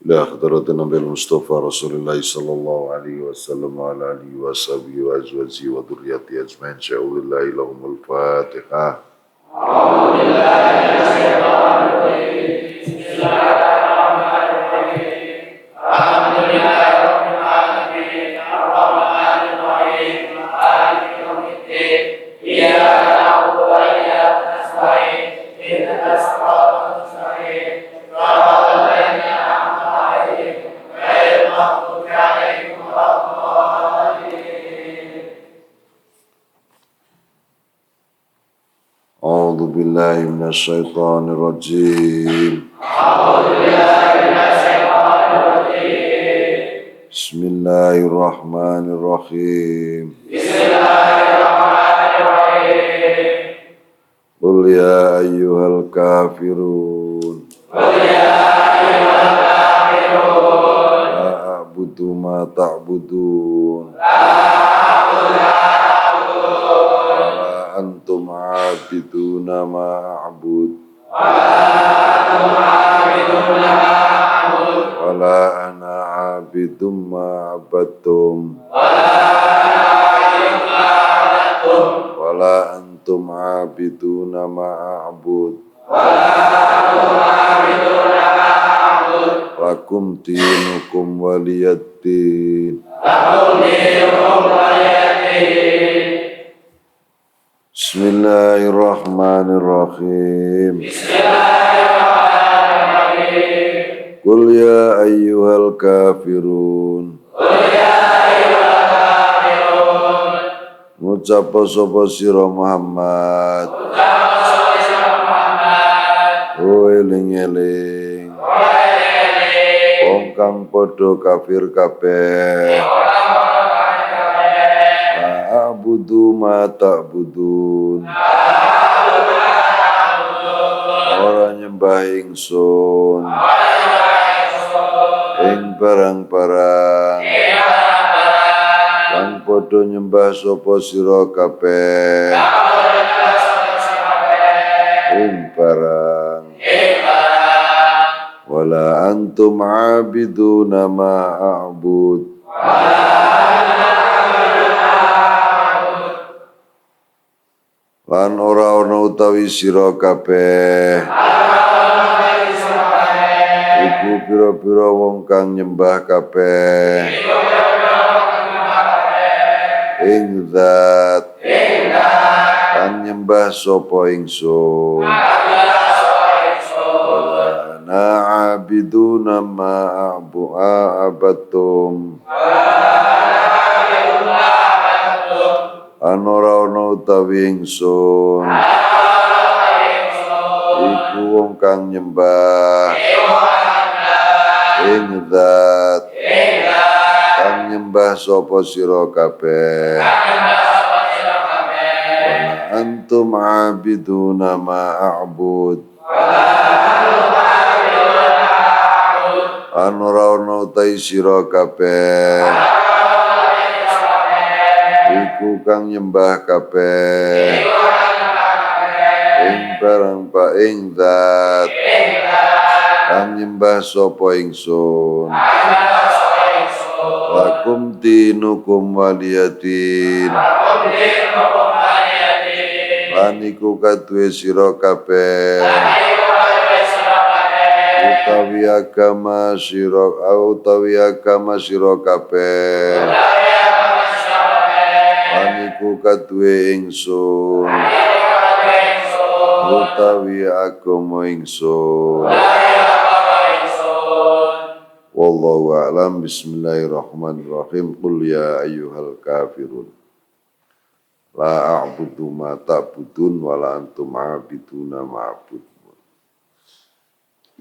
ila hadratin Nabi Mustafa Rasulullah sallallahu alaihi wasallam wa ala alihi wa sahbihi wa azwajihi wa dhurriyyati ajmain. Sya'ulillahi lahumul Fatihah. أعوذ بالله من الشيطان الرجيم. بسم الله الرحمن الرحيم. قل يا أيها الكافرون لا أعبد ما تعبدون antum abiduna ma a'bud wala ana abidum ma abadtum wala antum abiduna ma a'bud lakum dinukum waliyaddin. Bismillahirrahmanirrahim. Qul ya ayyuhal kafirun. Ngucap sapa sira Muhammad. Eling-eling. Wong kang padha kafir kabeh. A'budu ma ta'budun. Ora nyembah ingsun ing barang-barang kang padha nyembah sapa sira kabeh ing barang wala antum abiduna ma a'bud lan ora ana utawi sira kabeh iku pira-pira wong kang nyembah kabeh ing zat kang nyembah sapa ingsun ana abiduna ma a'badtum anora ana utawi ingsun iku wong kang nyembah ing zat kang nyembah sapa sira kabeh wa antum abiduna ma a'bud anora ana utawi sira kabeh iku kang nyembah kabeh ing barang pa ing zat kang nyembah sapa ingsun lakum dinukum waliyadin lan iku kaduwe sira kabeh utawi agama sira kabeh iku kaduwe ingsun utawi agama ingsun wallahu a'lam. Bismillahirrahmanirrahim. Qul ya ayyuhal kafirun la a'budu ma ta'budun wala antum abiduna ma a'bud.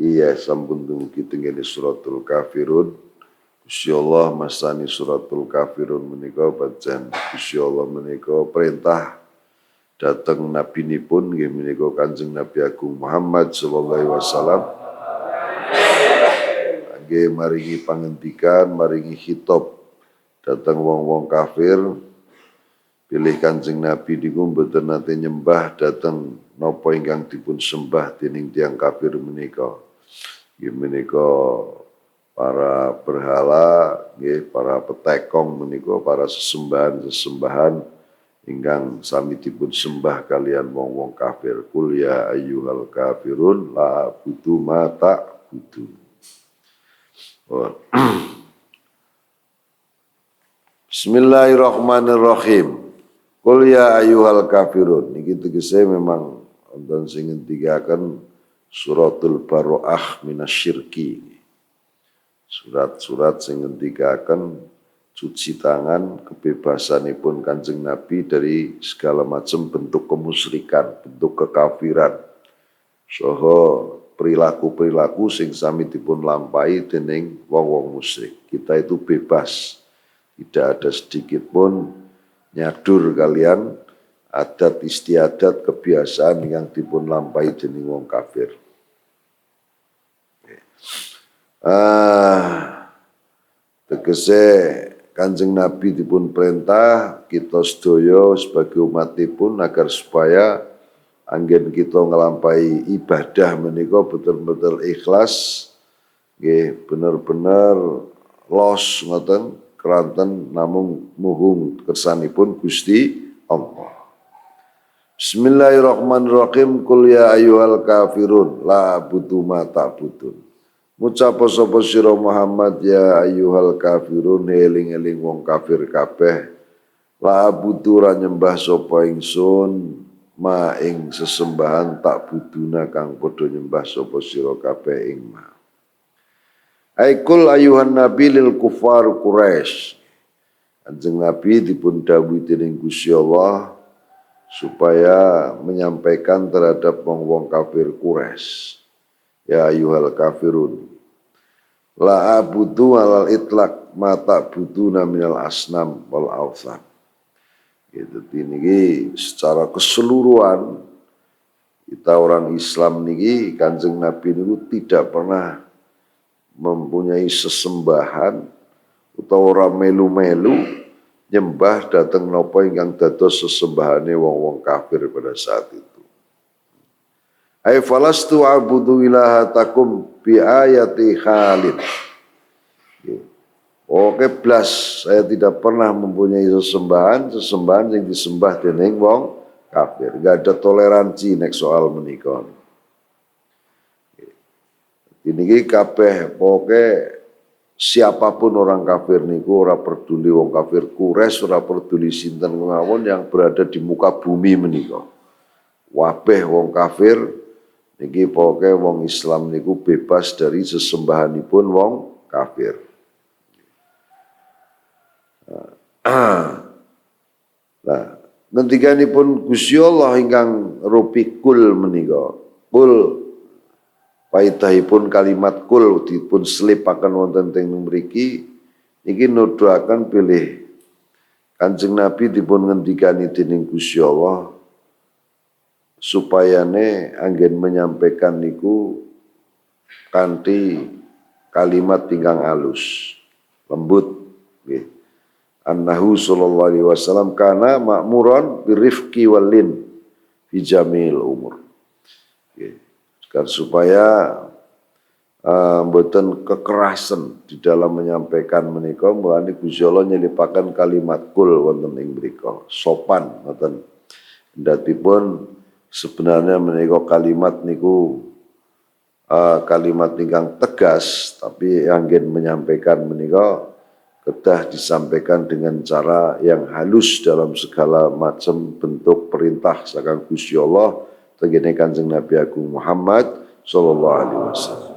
Iya sampun dumugi tengene suratul kafirun. Insyaallah masani suratul kafirun menika pancen insyaallah menika perintah dhateng nabinipun nggih menika Kanjeng Nabi Agung Muhammad sallallahu alaihi wasallam. Nggih maringi pangendikan, maringi khitab dhateng wong-wong kafir. Pilih Kanjeng Nabi niku mboten nate nyembah dhateng napa ingkang dipun sembah dening tiyang kafir menika. Nggih menika petekong menika para sesembahan ingkang sami dipun sembah kalian wong-wong kafir. Qul ya ayyuhal kafirun la a'budu ma ta'budun. Bismillahirrahmanirrahim. Qul ya ayyuhal kafirun. Niki tegese memang wonten sing ngendikaken suratul Baroah minasyirki. Surat-surat sing ngendikaken cuci tangan kebebasanipun Kanjeng Nabi dari segala macam bentuk kemusyrikan, bentuk kekafiran. Saha perilaku-perilaku sing sami dipun lampahi dening wong-wong musyrik. Kita itu bebas. Tidak ada sedikit pun nyadur kalian adat istiadat kebiasaan yang dipun lampahi dening wong kafir. Tegese Kanjeng Nabi dipun perintah kita sedaya sebagai umatipun agar supaya anggen kita ngelampahi ibadah menika betul-betul ikhlas, nggih bener-bener los ngoten keranten namung muhung kersanipun Gusti Allah. Bismillahirrahmanirrahim. Qul ya ayyuhal kafirun la a'budu ma ta'budun. Ngucap sapa sira Muhammad ya ayyuhal kafirun eling-eling wong kafir kabeh la a'budu ra nyembah sapa ingsun ma ing sesembahan tak buduna kang padha nyembah sapa sira kabeh ing ma. Aikul ayuhan nabi lil kufar Quraisy. Kanjeng Nabi dipun dawuhi dening Gusti Allah supaya menyampaikan terhadap wong-wong kafir Quraisy. Ya ayuhal kafirun la a'budu alal itlaq ma ta'buduna minal asnam wal awthan. Gitu niki secara keseluruhan kita orang Islam niki Kanjeng Nabi niku tidak pernah mempunyai sesembahan utawa ora melu-melu nyembah dateng napa ingkang dados sesembahane wong-wong kafir pada saat itu. Ai falastu a'budu ilahatakum bi ayati khalid. Oke blas, saya tidak pernah mempunyai sesembahan yang disembah dening wong kafir. Enggak ada toleransi nek soal menika. Ini kabeh pokoke siapapun orang kafir niku ora peduli wong kafir Quraisy, ora peduli sinten mawon yang berada di muka bumi menika. Wabeh wong kafir niki pokoke wong Islam niku bebas dari sesembahanipun wong kafir. Nah, ngendikanipun Gusti Allah ingkang rupikul menika. Kul paidahipun kalimat kul dipun selipaken wonten teng mriki niki nuduhaken bilih Kanjeng Nabi dipun ngendikani dening Gusti Allah supayane anggen menyampaikan niku kanthi kalimat ingkang alus, lembut nggih. Annahu sallallahu alaihi wasallam kana ma'muran birifqi walin fi jamil umur. Nggih. Supaya mboten kekerasan di dalam menyampaikan menika mulane Gusti Allah nyelipaken kalimat kul wonten ing mriku, sopan ngoten. Ndatipun sebenarnya menika kalimat niku kalimat ingkang tegas, tapi anggen menyampaikan menika kedah disampaikan dengan cara yang halus dalam segala macam bentuk perintah saking Gusti Allah tengene Kanjeng Nabi Agung Muhammad sallallahu alaihi wasallam.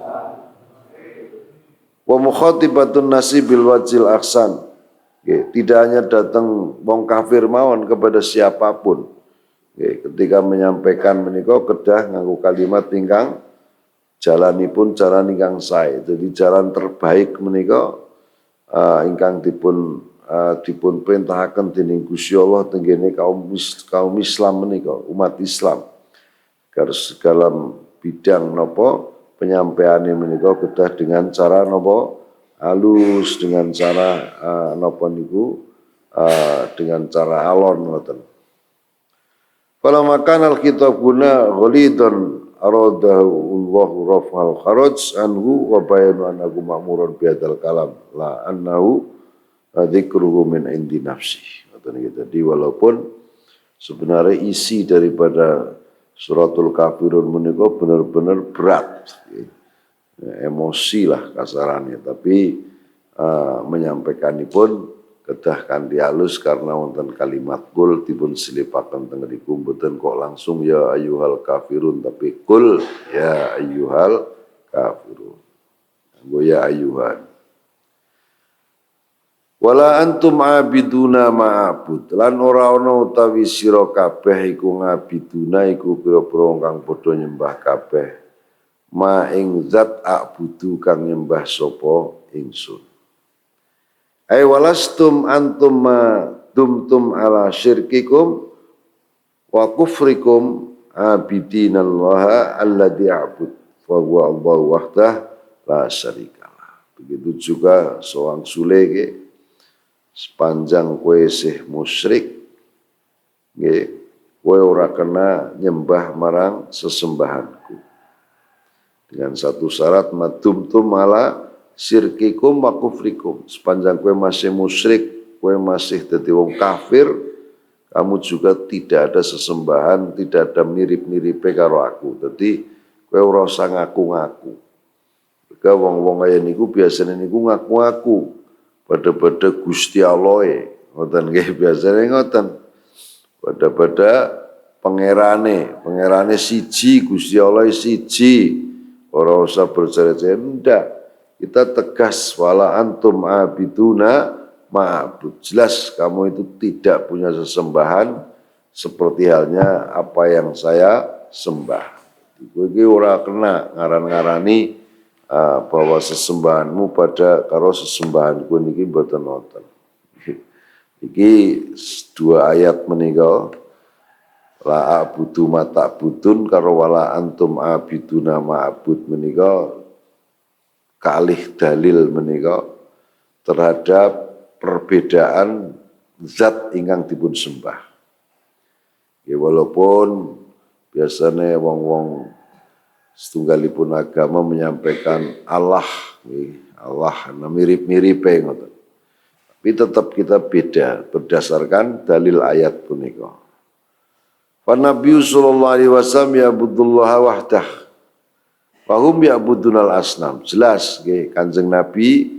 Wa mukhatibatun nasi bil wajil ahsan. Tidak hanya datang wong kafir mawon kepada siapapun. Ketika menyampaikan menika kedah nganggo kalimat ingkang jalanipun jalan ingkang sae. Jadi jalan terbaik menika ingkang dipun perintahaken dening Gusti Allah tenggene kaum Islam menika, umat Islam. Agar segala bidang napa penyampaiane menika kedah dengan cara napa halus, dengan cara napa niku dengan cara alon ngoten. Fala makan al-kitab guna ghalidun aradahu Allahu raf'al kharaj anhu wa bayanu annahu ma'murun biadal kalam la annahu dzikruhu min indi nafsi. Jadi walaupun sebenarnya isi daripada suratul kafirun menika benar-benar berat, emosi lah kasarannya, tapi menyampaikanipun kedah kanthi halus karena wonten kalimat kul dipun selipaken teng mriku mboten kok langsung ya ayyuhal kafirun, tapi kul ya ayyuhal kafirun. Nggo ya ayyuhan. Wala antum abiduna ma'abud, lan ora ana utawi sira kabeh iku ngabiduna iku pira-pira kang padha nyembah kabeh ma ing zat abudu kang nyembah sapa ingsun. Ai walastum antum ma dumtum ala syirkikum wa kufrikum abidinallaha alladzi a'bud wa huwa Allahu wahdah la syarikalah. Begitu juga soang sule sepanjang kowe isih musyrik, nggih, kowe ora kena nyembah marang sesembahanku. Dengan satu syarat madumtum ala syirkikum wa kufrikum. Sepanjang kowe masih musyrik, kowe masih dadi wong kafir, kamu juga tidak ada sesembahan, tidak ada mirip-miripe karo aku. Dadi kowe ora usah ngaku-ngaku. Mereka wong-wong kaya niku biasane niku ngaku-ngaku. Pada Gusti Allah, ngoten nggih biasane ngoten. Pada pangerane siji, Gusti Allah siji. Ora usah bercere-cere, ndak. Kita tegas wala antum abiduna ma'bud. Jelas kamu itu tidak punya sesembahan seperti halnya apa yang saya sembah. Iki ora kena ngaran-ngarani bahwa sesembahanmu pada karo sesembahanku niki mboten wonten. Iki dua ayat menika la abudu mata budun karo wala antum abiduna ma'bud menika kalih dalil menika terhadap perbedaan zat ingkang dipun sembah. Ya walaupun biasanya wong-wong setunggalipun agama menyampaikan Allah, mirip-mirip ngoten. Tapi tetap kita beda berdasarkan dalil ayat punika. Fa Nabi sallallahu alaihi wasallam ya'budullaha wahdah. Fahum ya'budunal asnam. Jelas nggih Kanjeng Nabi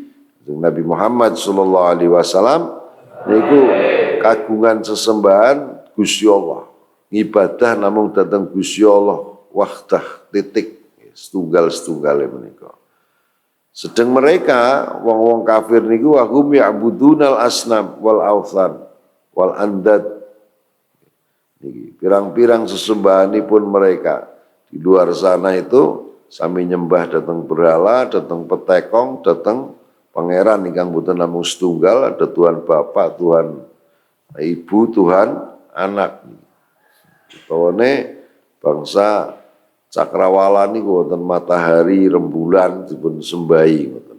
Muhammad sallallahu alaihi wasallam niku kagungan sesembahan Gusti Allah. Ibadah namung dateng Gusti Allah wahdah titik setunggal-setunggal menika. Sedang mereka wong-wong kafir niku wahum ya'budunal asnam wal authan wal andad. Niki pirang-pirang sesembahanipun mereka di luar sana itu sami nyembah datang berhala, datang petekong, datang pangeran ingkang boten namung setunggal, ada Tuhan Bapa, Tuhan Ibu, Tuhan Anak. Kawane bangsa cakrawala niku wonten matahari, rembulan dipun sembahi ngoten.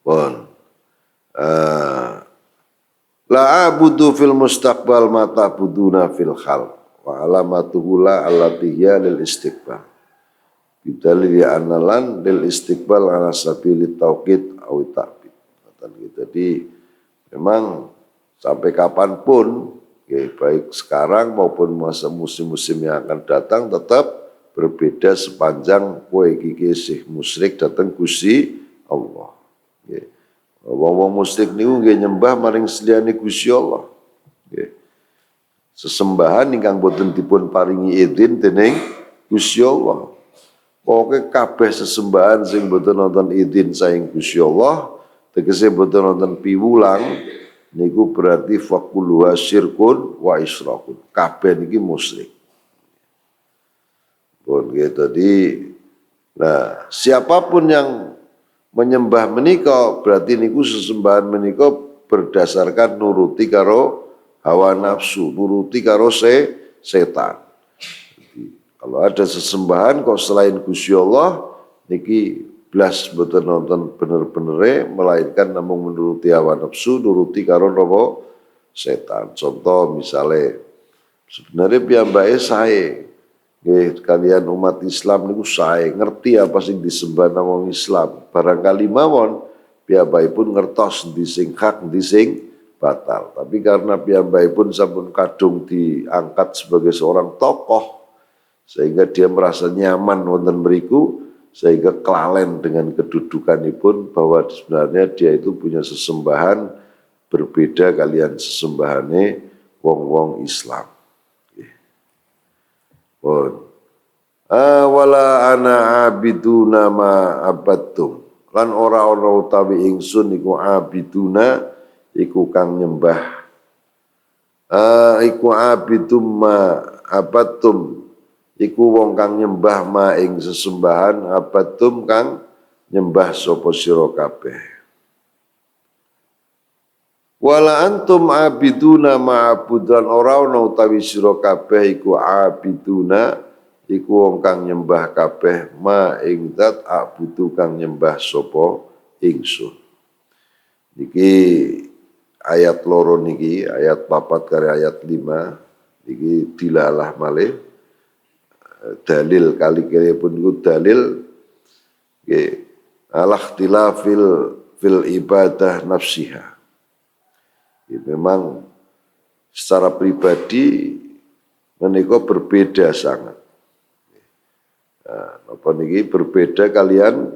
Pun la abudu fil mustaqbal mata buduna fil khal wa alamatuhu la allatiya lil istiqbal. Bidalil analan lil istiqbal ala sabilit tauqid aw ta'bid. Jadi memang sampai kapanpun baik sekarang maupun masa musim-musim yang akan datang tetap berbeda sepanjang kowe iki isih musyrik dateng Gusti Allah. Nggih. Wong-wong musyrik niku nggih nyembah maring seliyane Gusti Allah. Nggih. Sesembahan ingkang boten dipun paringi izin dening Gusti Allah. Pokoke kabeh sesembahan sing boten wonten izin saing Gusti Allah, tegese boten wonten piwulang niku berarti faquluha syirkun wa israkun. Kabeh niki musyrik. Pun tadi, nah siapapun yang menyembah menika berarti niku sesembahan menika berdasarkan nuruti karo hawa nafsu, nuruti karo setan. Jadi, kalau ada sesembahan kok selain Gusti Allah niki blas boten nonton bener-benere melainkan namung menuruti hawa nafsu, nuruti karo napa setan. Contoh misalnya sebenarnya piyambake sae nggih kalian umat Islam niku sae ngerti apa sing disembah nang wong Islam. Barangkali mawon piyambakipun ngertos endi sing hak endi sing batal. Tapi karena piyambakipun sampun kadung diangkat sebagai seorang tokoh sehingga dia merasa nyaman wonten mriku, sehingga kelalen dengan kedudukanipun bahwa sebenarnya dia itu punya sesembahan berbeda kalian sesembahane wong-wong Islam. Pun wala ana abiduna ma abattum, lan ora utawi ingsun iku abiduna iku kang nyembah iku abidum ma abattum iku wong kang nyembah ma ing sesembahan abattum kang nyembah sapa sira kabeh. Wala antum abiduna ma'budan, ora ana utawi sira kabeh iku abiduna iku wong kang nyembah kabeh ma ing zat abudu kang nyembah sapa ingsun. Niki ayat loro niki, ayat 4 karo ayat 5 niki dilalah malih dalil kali pun niku dalil nggih ala ikhtilafil fil ibadah nafsiha. Ya, memang secara pribadi menika berbeda sangat. Napa niki berbeda kalian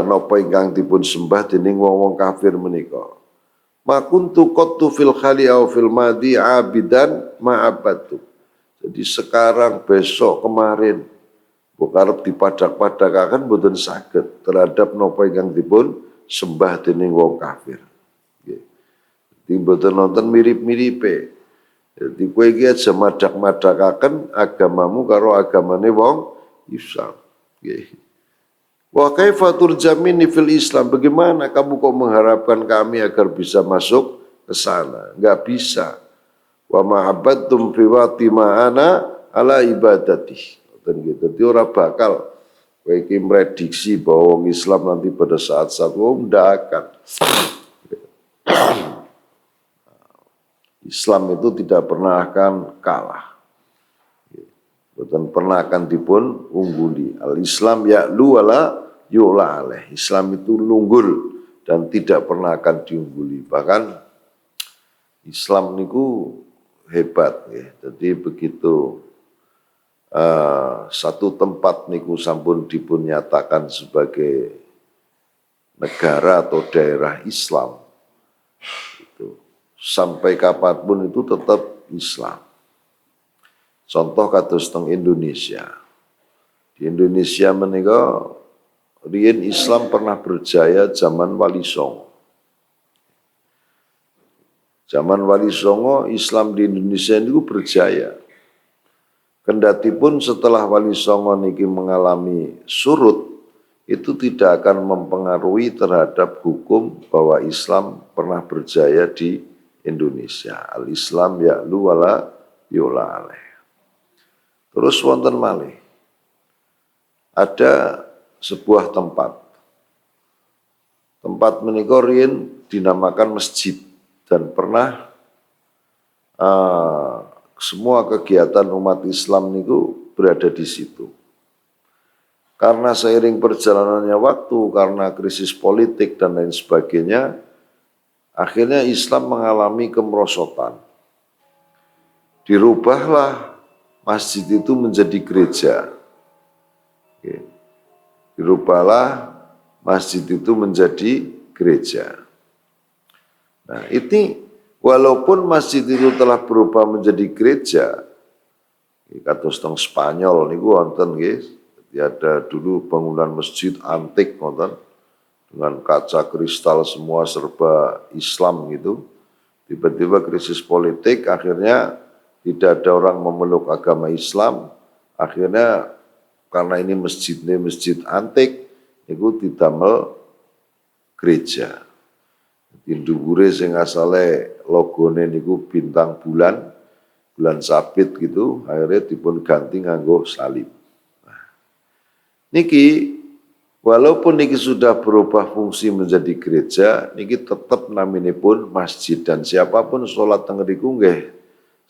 napa ingkang dipun sembah dening wong-wong kafir menika. Ma kuntu qattu fil khali au fil madi abidan ma abadtu. Jadi sekarang, besok, kemarin bukarep dipadak-padakaken boten saged terhadap napa ingkang dipun sembah dening wong kafir. Mboten nonton mirip-miripe. Jadi kowe iki aja madak-madakaken agamamu karo agamane wong Islam. Nggih. Wa kaifa turjamini fil Islam? Bagaimana kamu kok mengharapkan kami agar bisa masuk ke sana? Enggak bisa. Wa ma'abadtum fi waqti ma'ana ala ibadati. Jadi ora bakal kowe iki prediksi bahwa wong Islam nanti pada saat-saat ndak akan. Islam itu tidak pernah akan kalah. Bukan pernah akan dipun ungguli. Al-Islam ya'lu wala yu'la alaih. Islam itu lunggul dan tidak pernah akan diungguli. Bahkan Islam niku hebat ya. Jadi begitu satu tempat niku sampun dipun nyatakan sebagai negara atau daerah Islam, sampai kapanpun itu tetap Islam. Contoh kados teng Indonesia. Di Indonesia menika riyen Islam pernah berjaya zaman Wali Songo. Zaman Wali Songo Islam di Indonesia itu berjaya. Kendatipun setelah Wali Songo niki mengalami surut, itu tidak akan mempengaruhi terhadap hukum bahwa Islam pernah berjaya di Indonesia. Al-Islam ya'lu wala yu'la alaih. Terus wonten malih. Ada sebuah tempat. Tempat menika riyen dinamakan masjid dan pernah semua kegiatan umat Islam niku berada di situ. Karena seiring perjalanannya waktu, karena krisis politik dan lain sebagainya, akhirnya Islam mengalami kemerosotan. Dirubahlah masjid itu menjadi gereja. Dirubahlah masjid itu menjadi gereja. Nah, ini walaupun masjid itu telah berubah menjadi gereja, kados teng Spanyol niku wonten nggih, ada dulu bangunan masjid antik wonten, dengan kaca kristal semua serba Islam gitu. Tiba-tiba krisis politik, akhirnya tidak ada orang memeluk agama Islam. Akhirnya karena ini masjidnya masjid antik, itu didamel gereja. Di dhuwure sing asale logone niku bintang bulan sabit gitu, akhirnya dipun ganti nganggo salib. Nah, niki walaupun niki sudah berubah fungsi menjadi gereja, niki tetap naminipun masjid dan siapapun sholat teng ngriku nggih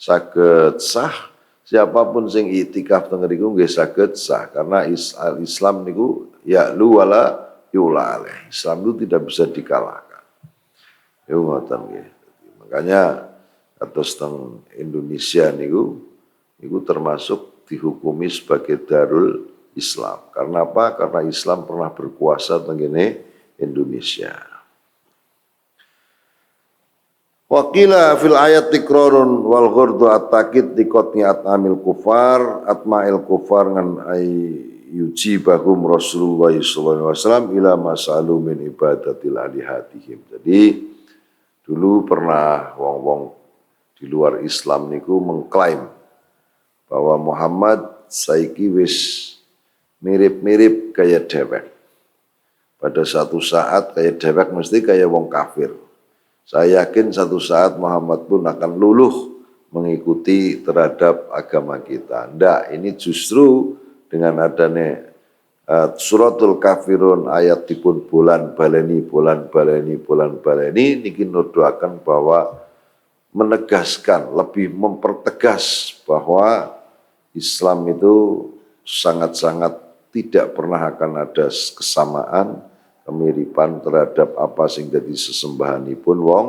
saged sah, siapapun sing iktikaf teng ngriku nggih saged sah karena Islam niku ya'lu wala yula alaih. Islam itu tidak bisa dikalahkan. Ya ngoten nggih. Makanya kados teng Indonesia niku termasuk dihukumi sebagai Darul Islam. Karena apa? Karena Islam pernah berkuasa teng Indonesia. Waqila fil ayat tikrarun wal ghurdu at-takid dikotni at'amil kufar atma'il kufar ngan ay yujibahum Rasulullah sallallahu alaihi wasallam ila masalu min ibadatil alihatihim. Jadi dulu pernah wong-wong di luar Islam niku mengklaim bahwa Muhammad saiki wis mirip-mirip kayak dewek. Pada satu saat kayak dewek mesti kayak wong kafir. Saya yakin satu saat Muhammad pun akan luluh mengikuti terhadap agama kita. Ndak, ini justru dengan adanya suratul kafirun ayat dipun bulan baleni niki nuduhaken bahwa menegaskan, lebih mempertegas bahwa Islam itu sangat-sangat tidak pernah akan ada kesamaan, kemiripan terhadap apa sing dadi sesembahanipun wong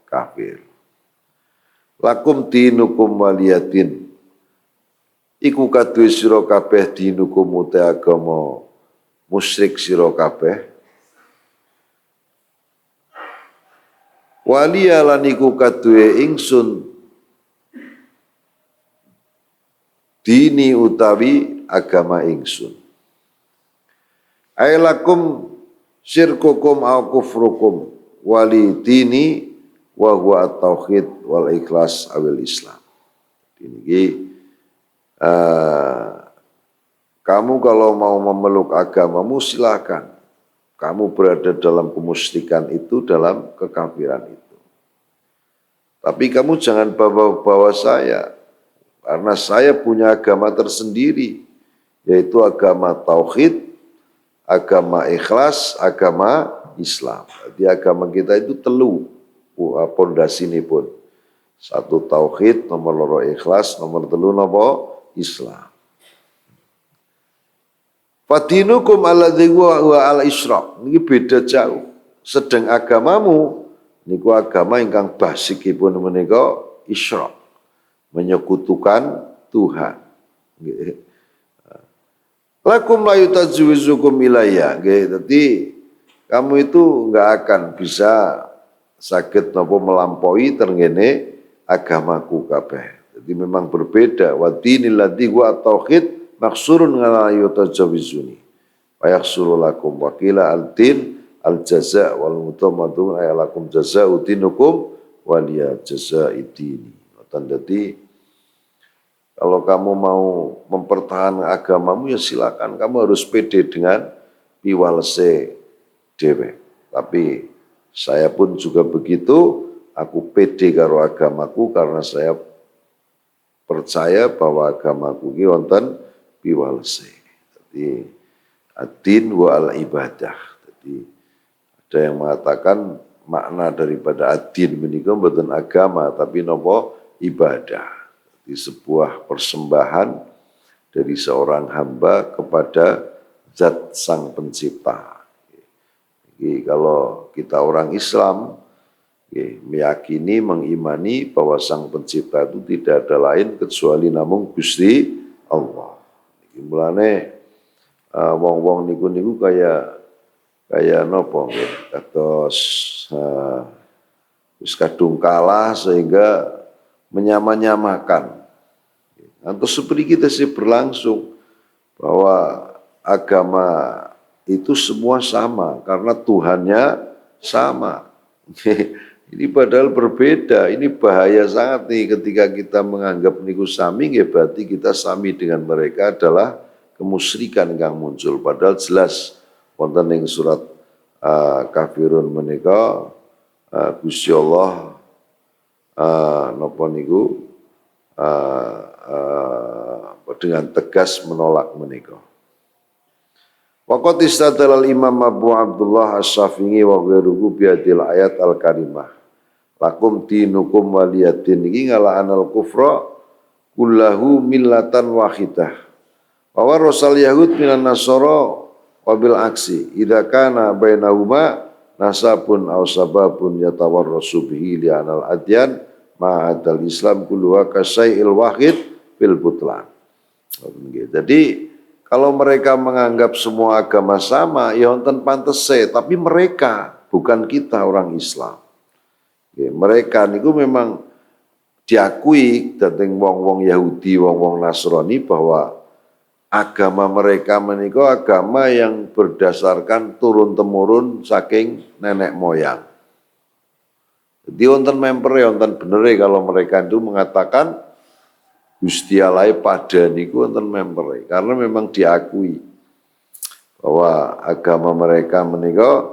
kafir. Lakum dinukum waliyadin. Iku kaduwe sira kabeh dinukum uta agama musyrik sira kabeh. Waliya lan iku kaduwe ingsun dini utawi agama ingsun. Ailakum syirkukum au kufrukum wali dini wa huwa at-tauhid wal ikhlas awil Islam. Ini kamu kalau mau memeluk agamamu silakan. Kamu berada dalam kemusyrikan itu, dalam kekafiran itu. Tapi kamu jangan bawa-bawa saya, karena saya punya agama tersendiri, yaitu agama tauhid, agama ikhlas, agama Islam. Jadi agama kita itu telu pondasi ini pun. Satu tauhid, nomor loro ikhlas, nomor telu nopo Islam. Fadinukum alladzi huwa al-isyraq. Niki beda jauh. Sedang agamamu niku agama ingkang basicipun menika isyraq. Menyekutukan Tuhan. Nggih. Lakum la yutazwizukum ilayya. Nggih, dadi kamu itu enggak akan bisa saged napa melampaui terngene agamaku kabeh. Jadi memang berbeda. Wa dinil ladzi huwa tauhid maksurun ngala yutajawizuni wa yaksuru lakum wa qila al-din al-jaza' wal mutamadun ay lakum jaza'u dinukum waliya jaza'i dini. Jadi kalau kamu mau mempertahankan agamamu ya silakan, kamu harus pede dengan piwalese dhewe. Tapi saya pun juga begitu, aku pede karo agamaku karena saya percaya bahwa agamaku iki wonten piwalese. Jadi ad-din wa al-ibadah. Jadi ada yang mengatakan makna daripada ad-din menika mboten agama tapi napa ibadah. Jadi sebuah persembahan dari seorang hamba kepada Zat Sang Pencipta. Jadi kalau kita orang Islam meyakini, mengimani bahwa Sang Pencipta itu tidak ada lain kecuali namung Gusti Allah. Mulane wong-wong niku kaya napa nggih kados wis kadung kalah sehingga menyamakan. Terus seperti kita sih berlangsung bahwa agama itu semua sama karena Tuhannya sama. Ini padahal berbeda. Ini bahaya sangat nih ketika kita menganggap niku sami, ya berarti kita sami dengan mereka adalah kemusyrikan yang muncul. Padahal jelas wonten ing surat Kafirun menika Gusti Allah napa niku dengan tegas menolak menika. Waqat istadalal Imam Abu Abdullah Asy-Syafi'i wa ghairuhu biadil ayat al-karimah. Lakum dinukum waliyadin iki ngala'anal kufra kullahu millatan wahidah. Wa rasal yahud minan nasara wabil aksi idza kana bainahuma nasabun aw sababun yatawarrasu bihi li anal adyan ma'adal Islam kulluha kasai'il wahid fil butlan. Jadi kalau mereka menganggap semua agama sama, ya wonten pantese, tapi mereka bukan kita orang Islam. Mereka niku memang diakui dateng wong-wong Yahudi, wong-wong Nasrani bahwa agama mereka menika agama yang berdasarkan turun-temurun saking nenek moyang. Jadi wonten memper wonten bener kalau mereka itu mengatakan Gusti Allah pada niku wonten memper karena memang diakui bahwa agama mereka menika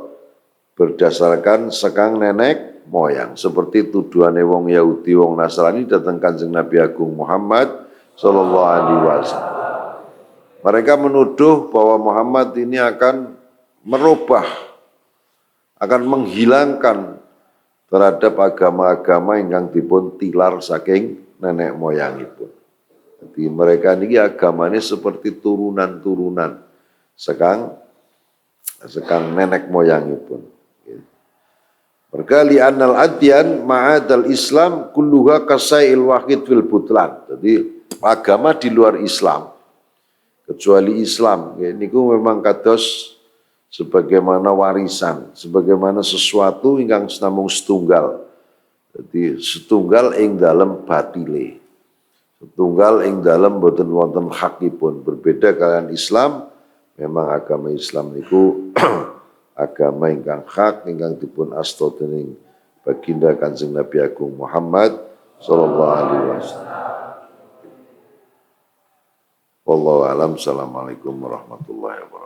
berdasarkan sekang nenek moyang seperti tuduhane wong Yahudi wong Nasrani datang Kanjeng Nabi Agung Muhammad sallallahu alaihi wasallam. Mereka menuduh bahwa Muhammad ini akan merubah, akan menghilangkan terhadap agama-agama ingkang dipun tilar saking nenek moyangipun. Jadi mereka ini agamanya seperti turunan-turunan sekang nenek moyangipun. Berkali annal adyan ma'adal Islam kulluha kasail wahid fil butlan. Jadi agama di luar Islam kecuali Islam niku memang kados sebagaimana warisan, sebagaimana sesuatu ingkang namung setunggal. Jadi setunggal ing dalem batile. Setunggal ing dalem boten wonten hakipun. Berbeda kalian Islam, memang agama Islam niku agama ingkang hak ingkang dipun asta dening baginda Kanjeng Nabi Agung Muhammad sallallahu alaihi wasallam. Wallahu alam. Assalamualaikum warahmatullahi wabarakatuh.